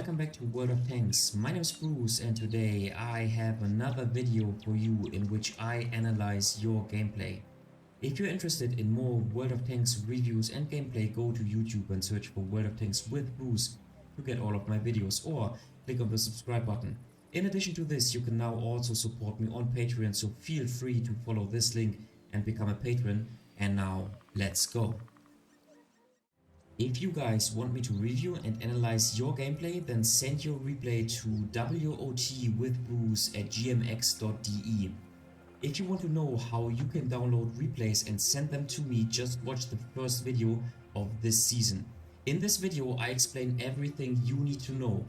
welcome back to World of Tanks. My name is Bruce and today I have another video for you in which I analyze your gameplay. If you're interested in more World of Tanks reviews and gameplay, go to YouTube and search for World of Tanks with Bruce to get all of my videos, or click on the subscribe button. In addition to this, you can now also support me on Patreon, so feel free to follow this link and become a patron. And now, let's go! If you guys want me to review and analyze your gameplay, then send your replay to wotwithbruce@gmx.de. If you want to know how you can download replays and send them to me, just watch the first video of this season. In this video, I explain everything you need to know.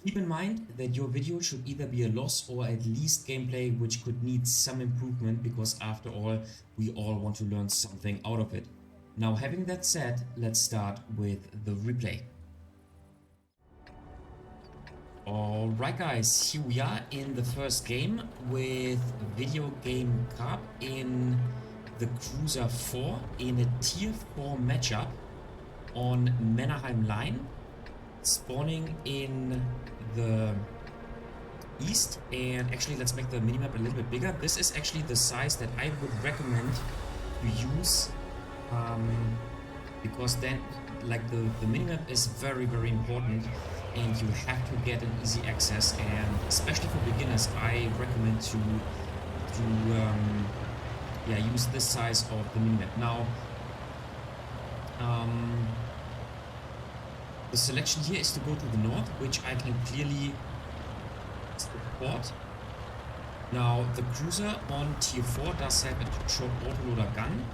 Keep in mind that your video should either be a loss or at least gameplay which could need some improvement, because after all, we all want to learn something out of it. Now, having that said, let's start with the replay. Alright guys, here we are in the first game with Video Game Cup in the Cruiser 4 in a Tier 4 matchup on Mannerheim Line, spawning in the east. And actually, let's make the minimap a little bit bigger. This is actually the size that I would recommend to use, because then like the minimap is very important and you have to get an easy access, and especially for beginners I recommend to use this size of the minimap. Now the selection here is to go to the north, which I can clearly support. Now the cruiser on tier 4 does have a short autoloader gun.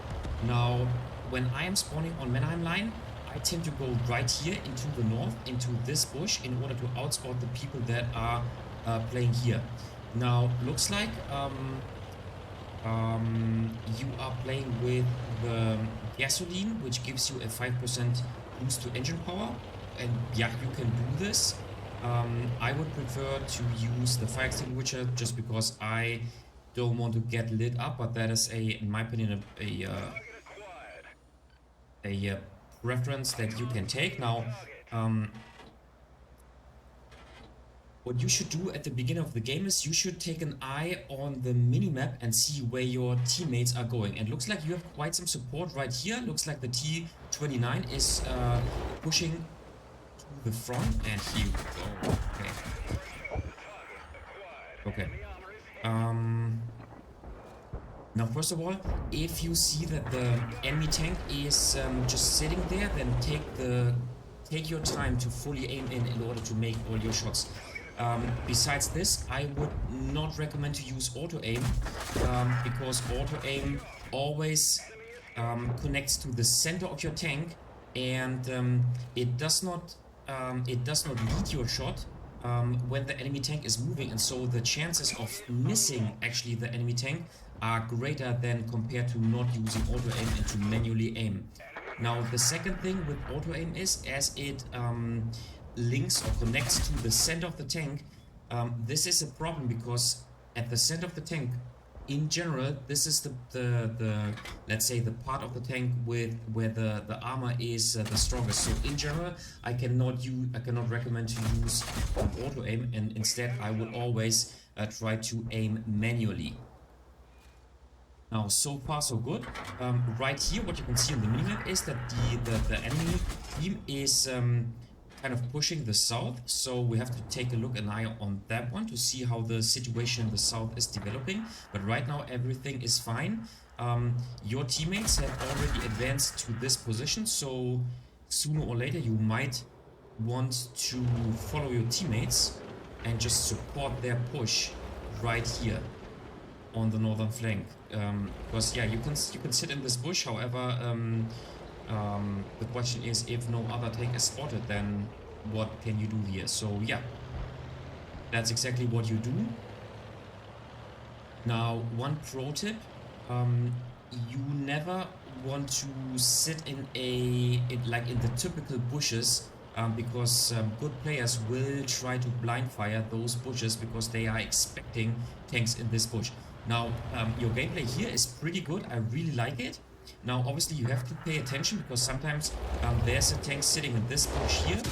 Now when I am spawning on Mannerheim Line, I tend to go right here into the north, into this bush, in order to outscout the people that are playing here. Now looks like you are playing with the gasoline, which gives you a 5% boost to engine power, and yeah, you can do this. I would prefer to use the fire extinguisher just because I don't want to get lit up, but that is in my opinion, a preference that you can take. Now, what you should do at the beginning of the game is you should take an eye on the minimap and see where your teammates are going. And looks like you have quite some support right here. Looks like the T-29 is pushing to the front, and here we go. Okay. Now, first of all, if you see that the enemy tank is just sitting there, then take your time to fully aim in order to make all your shots. Besides this, I would not recommend to use auto aim, because auto aim always connects to the center of your tank, and it does not lead your shot when the enemy tank is moving, and so the chances of missing actually the enemy tank are greater than compared to not using auto aim and to manually aim. Now the second thing with auto aim is, as it links or connects to the center of the tank, this is a problem, because at the center of the tank, in general, this is the let's say the part of the tank where the armor is the strongest. So in general, I cannot recommend to use auto aim, and instead I would always try to aim manually. Now, so far so good. Right here, what you can see on the minimap is that the enemy team is kind of pushing the south, so we have to take a an eye on that one to see how the situation in the south is developing. But right now everything is fine. Your teammates have already advanced to this position, so sooner or later you might want to follow your teammates and just support their push right here on the northern flank, because yeah, you can sit in this bush. However, the question is, if no other tank is spotted, then what can you do here? So yeah, that's exactly what you do. Now, one pro tip: you never want to sit in the typical bushes, because good players will try to blind fire those bushes because they are expecting tanks in this bush. Now, your gameplay here is pretty good. I really like it. Now, obviously, you have to pay attention because sometimes there's a tank sitting in this bush here.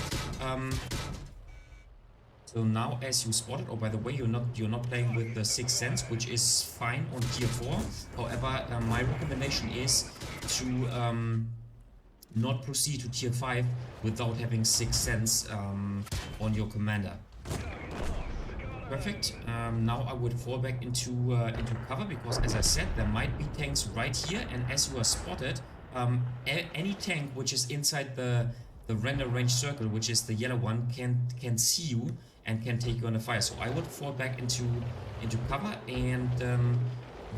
So now as you spotted, oh by the way, you're not playing with the Sixth Sense, which is fine on tier 4. However, my recommendation is to not proceed to tier 5 without having Sixth Sense on your commander. Perfect. Now I would fall back into cover, because as I said, there might be tanks right here, and as you are spotted, any tank which is inside the render range circle, which is the yellow one, can see you and can take you under fire. So I would fall back into cover, and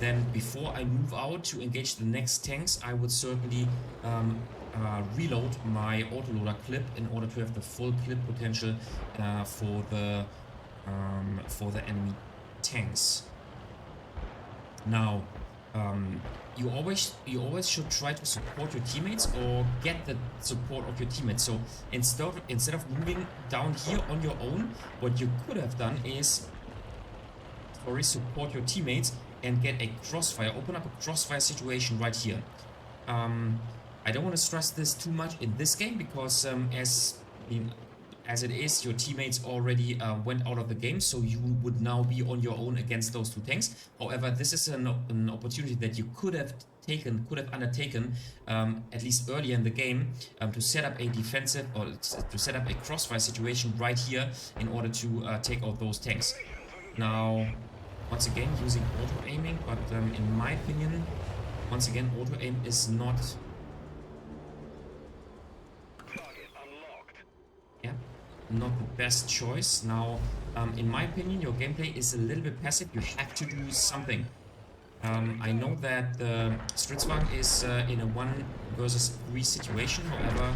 then before I move out to engage the next tanks, I would certainly reload my autoloader clip in order to have the full clip potential for the enemy tanks. Now, you always should try to support your teammates or get the support of your teammates. So instead of moving down here on your own, what you could have done is support your teammates and get a crossfire. Open up a crossfire situation right here. I don't want to stress this too much in this game, because as it is, your teammates already went out of the game, so you would now be on your own against those two tanks. However, this is an opportunity that you could have undertaken at least earlier in the game, to set up a defensive, or to set up a crossfire situation right here in order to take out those tanks. Now, once again, using auto aiming, but in my opinion, once again, auto aim is not. Not the best choice. Now, in my opinion, your gameplay is a little bit passive. You have to do something. I know that the Stritzwagen is in a 1 versus 3 situation, however,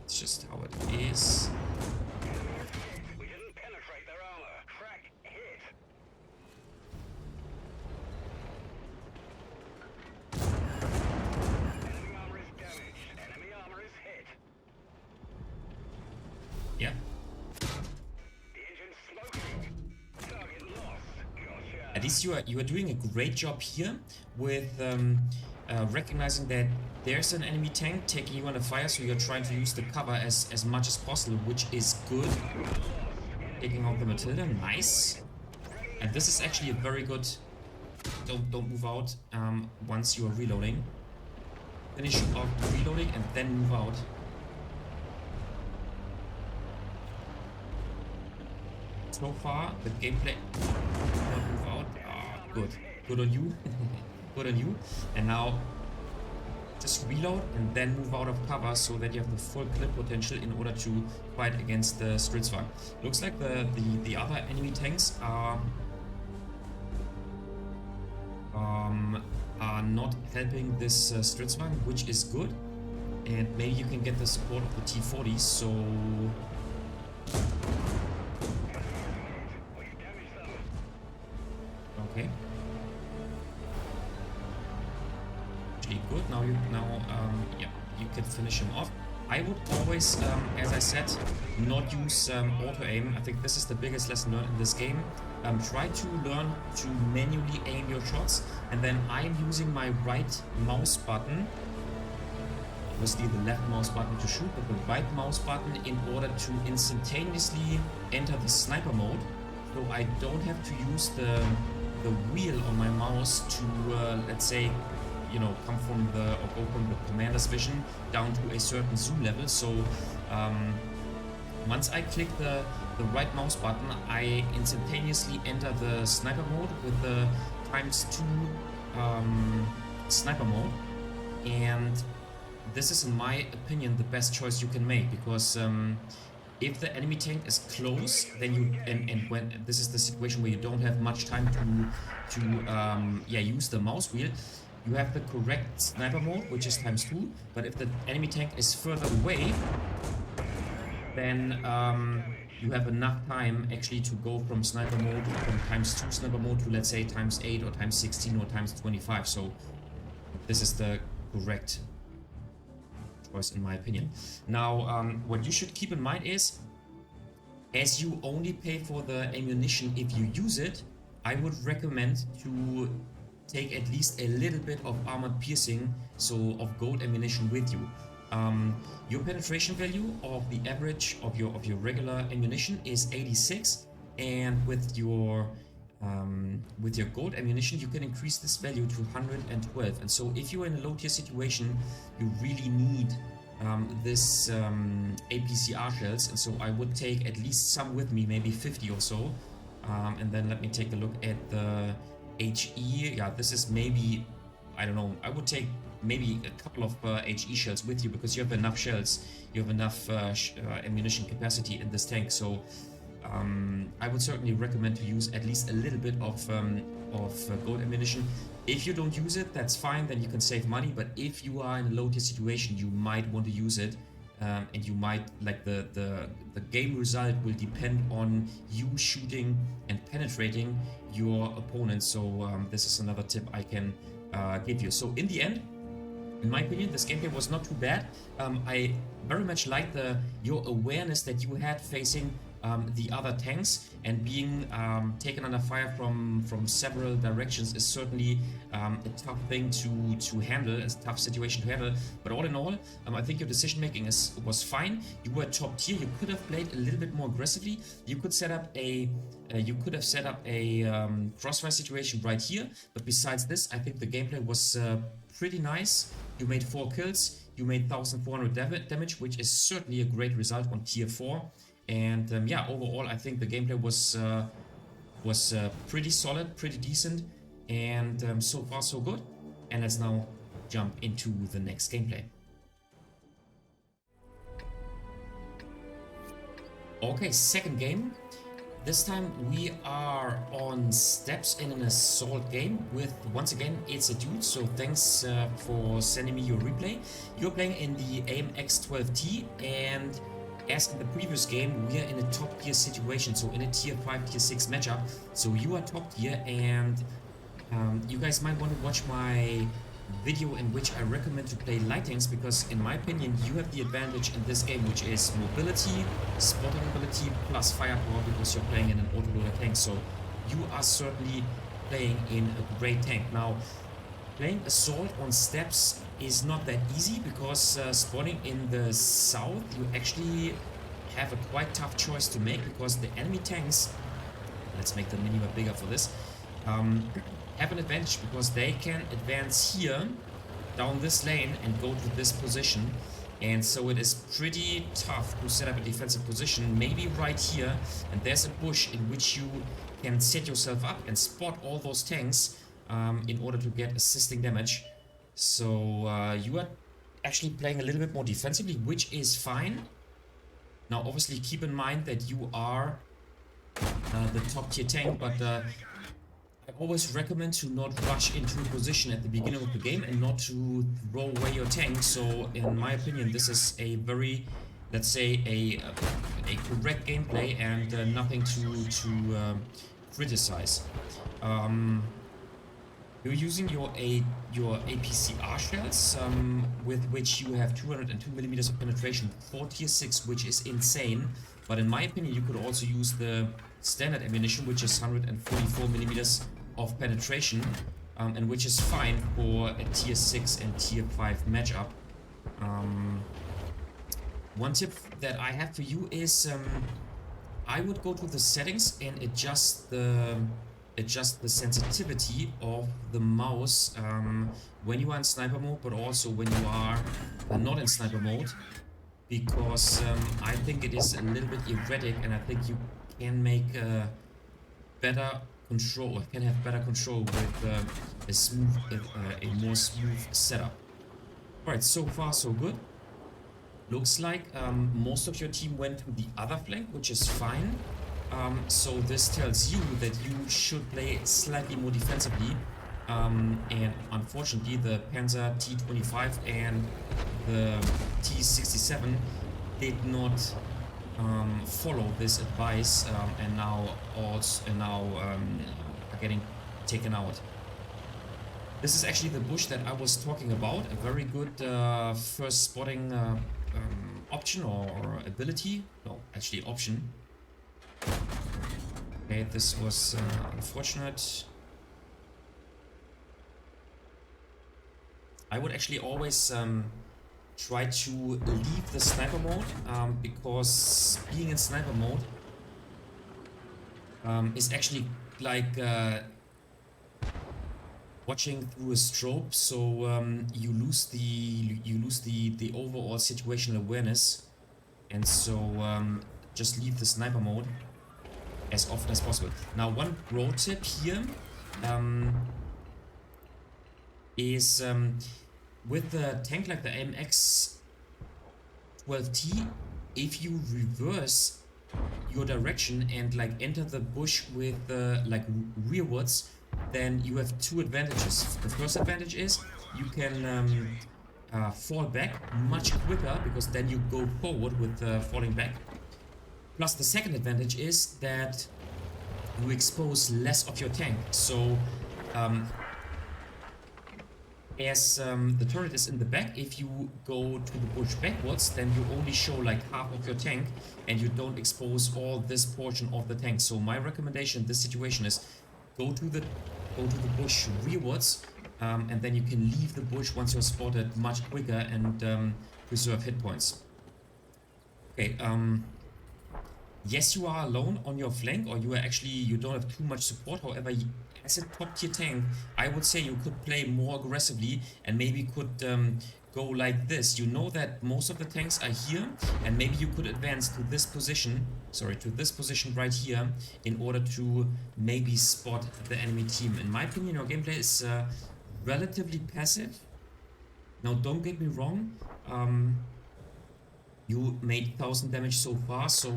it's just how it is. Yeah. At least you are doing a great job here with recognizing that there's an enemy tank taking you under fire, so you're trying to use the cover as much as possible, which is good. Taking out the Matilda, nice. And this is actually a very good. Don't move out once you are reloading. Finish off reloading and then move out. So far, the gameplay. Move out. Good. Good on you. Good on you. And now, just reload and then move out of cover so that you have the full clip potential in order to fight against the Stritzwagen. Looks like the other enemy tanks are not helping this Stritzwagen, which is good. And maybe you can get the support of the T-40s. So. Okay. Actually good. Now yeah, you can finish him off. I would always, as I said, not use auto aim. I think this is the biggest lesson learned in this game. Try to learn to manually aim your shots, and then I'm using my right mouse button. Obviously the left mouse button to shoot, but the right mouse button in order to instantaneously enter the sniper mode. So I don't have to use the wheel on my mouse to let's say, you know, come from the commander's vision down to a certain zoom level. So once I click the right mouse button, I instantaneously enter the sniper mode with the ×2 sniper mode, and this is, in my opinion, the best choice you can make, because if the enemy tank is close, then you and when this is the situation where you don't have much time to use the mouse wheel, you have the correct sniper mode, which is ×2. But if the enemy tank is further away, then you have enough time actually to go from sniper mode, from ×2 sniper mode to, let's say, ×8 or ×16 or ×25. So this is the correct choice, in my opinion. Now, what you should keep in mind is, as you only pay for the ammunition if you use it, I would recommend to take at least a little bit of armored piercing, so of gold ammunition with you. Your penetration value of the average of your regular ammunition is 86, and with your gold ammunition you can increase this value to 112. And so if you're in a low tier situation, you really need this APCR shells, and so I would take at least some with me, maybe 50 or so. And then let me take a look at the HE. Yeah, this is maybe, I don't know, I would take maybe a couple of HE shells with you, because you have enough shells, you have enough ammunition capacity in this tank. So I would certainly recommend to use at least a little bit of gold ammunition. If you don't use it, that's fine, then you can save money. But if you are in a low tier situation, you might want to use it, and you might, like, the game result will depend on you shooting and penetrating your opponent. So this is another tip I can give you. So in the end, in my opinion, this gameplay was not too bad. I very much liked your awareness that you had facing the other tanks, and being taken under fire from several directions is certainly a tough thing to handle, a tough situation to handle. But all in all, I think your decision making was fine. You were top tier. You could have played a little bit more aggressively. You could set up a crossfire situation right here. But besides this, I think the gameplay was pretty nice. You made 4 kills. You made 1,400 damage, which is certainly a great result on tier 4. And yeah, overall I think the gameplay was pretty solid, pretty decent, and so far so good. And let's now jump into the next gameplay. Okay, second game. This time we are on steps in an assault game with, once again, it's a dude, so thanks for sending me your replay. You're playing in the AMX-12T, and as in the previous game, we are in a top tier situation, so in a tier 5, tier 6 matchup. So you are top tier, and you guys might want to watch my video in which I recommend to play light tanks, because in my opinion you have the advantage in this game, which is mobility, spotting ability plus firepower, because you're playing in an autoloader tank. So you are certainly playing in a great tank. Now, playing assault on steps is not that easy, because spawning in the south you actually have a quite tough choice to make, because the enemy tanks, let's make the minimap bigger for this, have an advantage, because they can advance here down this lane and go to this position. And so it is pretty tough to set up a defensive position, maybe right here, and there's a bush in which you can set yourself up and spot all those tanks in order to get assisting damage. So you are actually playing a little bit more defensively, which is fine. Now obviously keep in mind that you are the top tier tank, but I always recommend to not rush into a position at the beginning of the game and not to throw away your tank. So in my opinion, this is a very, let's say, a correct gameplay, and nothing to criticize. You're using your APCR shells, with which you have 202mm of penetration for tier 6, which is insane. But in my opinion, you could also use the standard ammunition, which is 144mm of penetration, and which is fine for a tier 6 and tier 5 matchup. One tip that I have for you is I would go to the settings and adjust the sensitivity of the mouse when you are in sniper mode, but also when you are not in sniper mode, because I think it is a little bit erratic, and I think you can make better control, can have better control with a more smooth setup. Alright, so far so good. Looks like most of your team went to the other flank, which is fine. So this tells you that you should play slightly more defensively, and unfortunately the Panzer T25 and the T67 did not follow this advice, and now are getting taken out. This is actually the bush that I was talking about, a very good first spotting option or ability. No, actually option. Okay, this was unfortunate. I would actually always try to leave the sniper mode, because being in sniper mode is actually like watching through a strobe, so you lose the overall situational awareness, and so just leave the sniper mode as often as possible. Now, one pro tip here is with the tank like the AMX 12T, if you reverse your direction and like enter the bush with like rearwards, then you have two advantages. The first advantage is you can fall back much quicker, because then you go forward with falling back. Plus the second advantage is that you expose less of your tank. So as the turret is in the back, if you go to the bush backwards, then you only show like half of your tank and you don't expose all this portion of the tank. So my recommendation in this situation is go to the bush rearwards, and then you can leave the bush once you're spotted much quicker and preserve hit points. Okay, yes, you are alone on your flank, or you don't have too much support. However, as a top tier tank, I would say you could play more aggressively and maybe could go like this. You know that most of the tanks are here, and maybe you could advance to this position, right here, in order to maybe spot the enemy team. In my opinion, your gameplay is relatively passive. Now, don't get me wrong. You made 1000 damage so far, so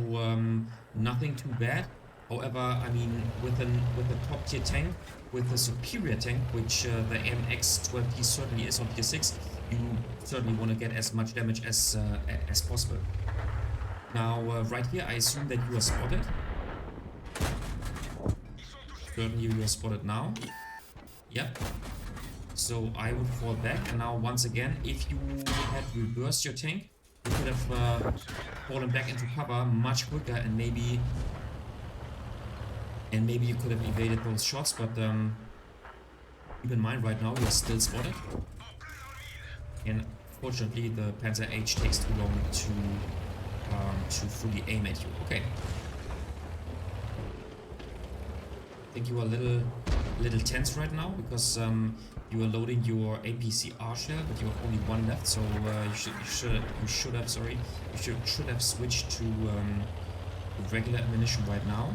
nothing too bad. However, I mean, with a top tier tank, with a superior tank, which the MX 12T certainly is on tier 6, you certainly want to get as much damage as possible. Now, right here, I assume that you are spotted. Certainly you are spotted now. Yep. So I would fall back, and now once again, if you had reversed your tank, you could have fallen back into cover much quicker, and maybe you could have evaded those shots, but keep in mind right now you're still spotted. And fortunately the Panzer H takes too long to fully aim at you. Okay. I think you are a little tense right now, because you are loading your APCR shell, but you have only one left, so you should have switched to regular ammunition right now.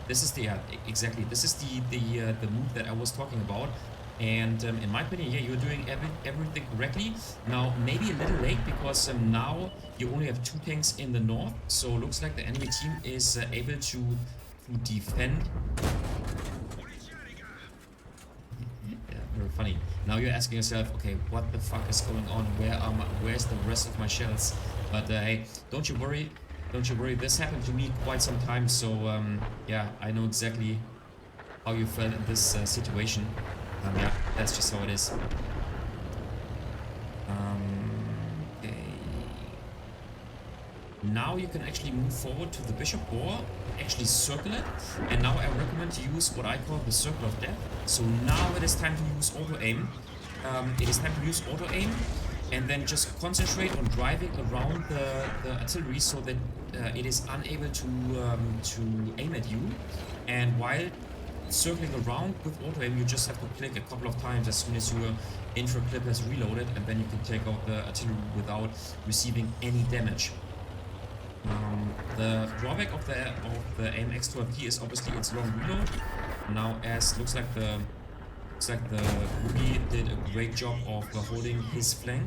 This is the exactly. This is the move that I was talking about, and in my opinion, yeah, you're doing everything correctly. Now maybe a little late, because now you only have 2 tanks in the north, so looks like the enemy team is able to defend. Yeah, very funny. Now you're asking yourself, okay, what the fuck is going on? Where's the rest of my shells? But hey, don't you worry. Don't you worry, this happened to me quite some time, so yeah, I know exactly how you felt in this situation. Yeah, that's just how it is. Okay. Now you can actually move forward to the bishop, or actually circle it, and now I recommend to use what I call the circle of death. So now it is time to use auto-aim. And then just concentrate on driving around the artillery, so that it is unable to aim at you. And while circling around with auto aim, you just have to click a couple of times as soon as your intro clip has reloaded, and then you can take out the artillery without receiving any damage. The drawback of the AMX 12T is obviously its long reload. Now, as looks like the Ruby did a great job of holding his flank,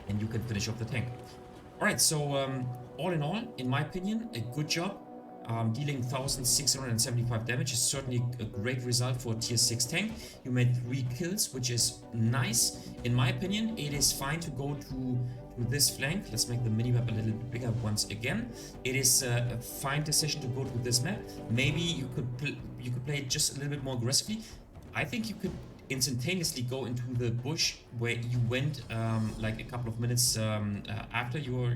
and you can finish off the tank. Alright, so all in all, in my opinion, a good job. Dealing 1675 damage is certainly a great result for a tier 6 tank. You made 3 kills, which is nice. In my opinion, it is fine to go to this flank. Let's make the minimap a little bit bigger once again. It is a fine decision to go to this map. Maybe you could play it just a little bit more aggressively. I think you could instantaneously go into the bush where you went like a couple of minutes after you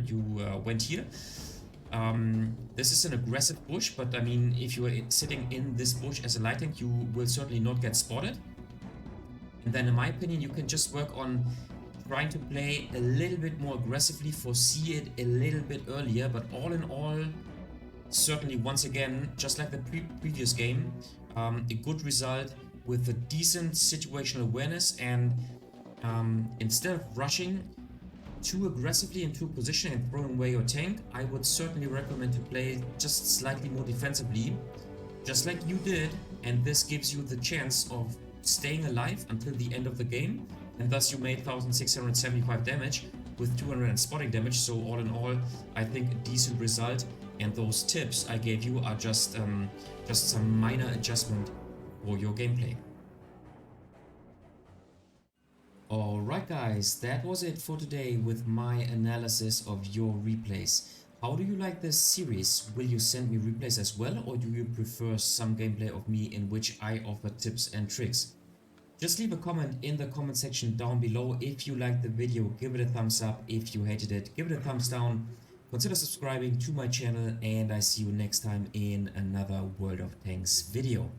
went here. This is an aggressive bush, but I mean, if you are sitting in this bush as a light tank, you will certainly not get spotted. And then in my opinion, you can just work on trying to play a little bit more aggressively, foresee it a little bit earlier, but all in all, certainly once again, just like the previous game, a good result with a decent situational awareness. And instead of rushing too aggressively into a position and throwing away your tank, I would certainly recommend to play just slightly more defensively, just like you did, and this gives you the chance of staying alive until the end of the game, and thus you made 1675 damage with 200 spotting damage. So all in all, I think a decent result, and those tips I gave you are just some minor adjustment for your gameplay. Alright guys, that was it for today with my analysis of your replays. How do you like this series? Will you send me replays as well, or do you prefer some gameplay of me in which I offer tips and tricks? Just leave a comment in the comment section down below. If you liked the video, give it a thumbs up. If you hated it, give it a thumbs down. Consider subscribing to my channel, and I see you next time in another World of Tanks video.